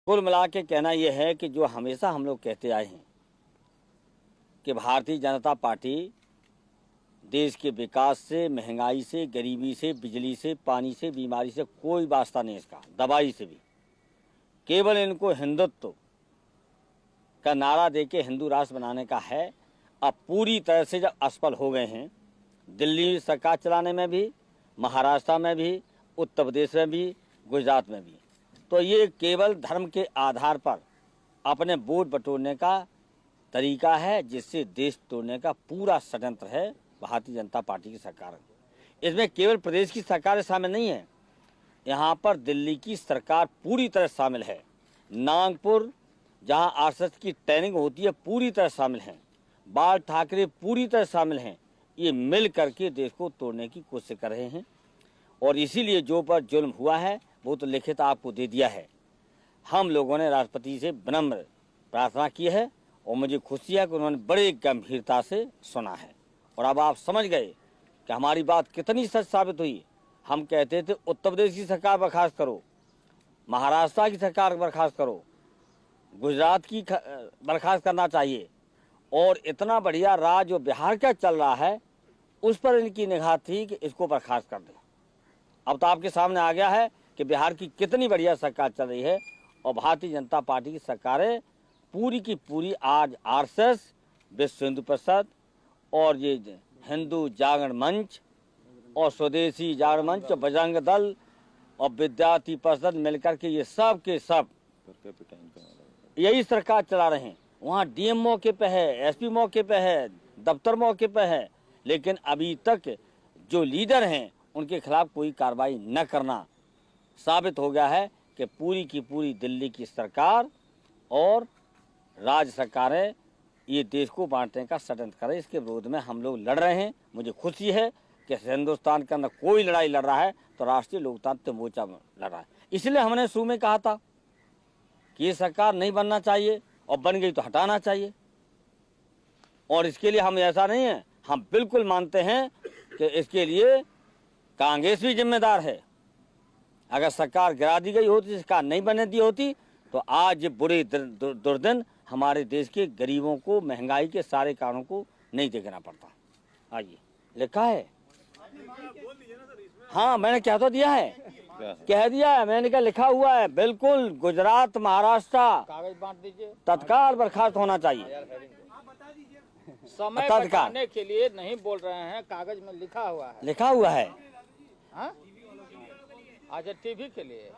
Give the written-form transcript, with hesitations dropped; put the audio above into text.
कुल मिला के कहना यह है कि जो हमेशा हम लोग कहते आए हैं कि भारतीय जनता पार्टी देश के विकास से, महंगाई से, गरीबी से, बिजली से, पानी से, बीमारी से कोई वास्ता नहीं इसका, दवाई से भी। केवल इनको हिंदुत्व का नारा देके हिंदू राष्ट्र बनाने का है। अब पूरी तरह से जब असफल हो गए हैं, दिल्ली सरकार चलाने में भी, महाराष्ट्र में भी, उत्तर प्रदेश में भी, गुजरात में भी, तो ये केवल धर्म के आधार पर अपने वोट बटोरने का तरीका है, जिससे देश तोड़ने का पूरा षड्यंत्र है भारतीय जनता पार्टी की सरकार। इसमें केवल प्रदेश की सरकारें शामिल नहीं है, यहाँ पर दिल्ली की सरकार पूरी तरह शामिल है, नागपुर जहाँ आरएसएस की ट्रेनिंग होती है पूरी तरह शामिल हैं, बाल ठाकरे पूरी तरह शामिल हैं। ये मिल करके देश को तोड़ने की कोशिश कर रहे हैं और इसीलिए जो पर जुल्म हुआ है वो तो लिखित आपको दे दिया है। हम लोगों ने राष्ट्रपति से विनम्र प्रार्थना की है और मुझे खुशी है कि उन्होंने बड़े गंभीरता से सुना है और अब आप समझ गए कि हमारी बात कितनी सच साबित हुई। हम कहते थे उत्तर प्रदेश की सरकार बर्खास्त करो, महाराष्ट्र की सरकार बर्खास्त करो, गुजरात की बर्खास्त करना चाहिए, और इतना बढ़िया राज जो बिहार का चल रहा है उस पर इनकी निगाह थी कि इसको बर्खास्त कर दें। अब तो आपके सामने आ गया है कि बिहार की कितनी बढ़िया सरकार चल रही है और भारतीय जनता पार्टी की सरकारें पूरी की पूरी आज आरएसएस, विश्व हिंदू परिषद और ये हिंदू जागरण मंच और स्वदेशी जागरण मंच और बजरंग दल और विद्यार्थी परिषद मिलकर के ये सब के सब यही सरकार चला रहे हैं। वहाँ डीएम मौके पे है, एसपी मौके पे है, दफ्तर मौके पे है, लेकिन अभी तक जो लीडर हैं उनके खिलाफ कोई कार्रवाई न करना साबित हो गया है कि पूरी की पूरी दिल्ली की सरकार और राज्य सरकारें ये देश को बांटने का षड्यंत्र कर रहे हैं। इसके विरोध में हम लोग लड़ रहे हैं। मुझे खुशी है कि हिंदुस्तान के अंदर कोई लड़ाई लड़ रहा है तो राष्ट्रीय लोकतांत्रिक मोर्चा लड़ रहा है। इसलिए हमने शुरू में कहा था कि ये सरकार नहीं बनना चाहिए और बन गई तो हटाना चाहिए। और इसके लिए हम ऐसा नहीं है, हम बिल्कुल मानते हैं कि इसके लिए कांग्रेस भी जिम्मेदार है। अगर सरकार गिरा दी गई होती, सरकार नहीं बनने दी होती, तो आज ये बुरे दुर्दिन हमारे देश के गरीबों को, महंगाई के सारे कारणों को नहीं देखना पड़ता। आइए, लिखा है, हाँ मैंने क्या तो दिया है, कह दिया है, मैंने क्या लिखा हुआ है, बिल्कुल गुजरात, महाराष्ट्र कागज बांट दीजिए, तत्काल बर्खास्त होना चाहिए। समय बताने के लिए नहीं बोल रहे हैं, कागज में लिखा हुआ है, लिखा हुआ है। हाँ? अच्छा, टीवी के लिए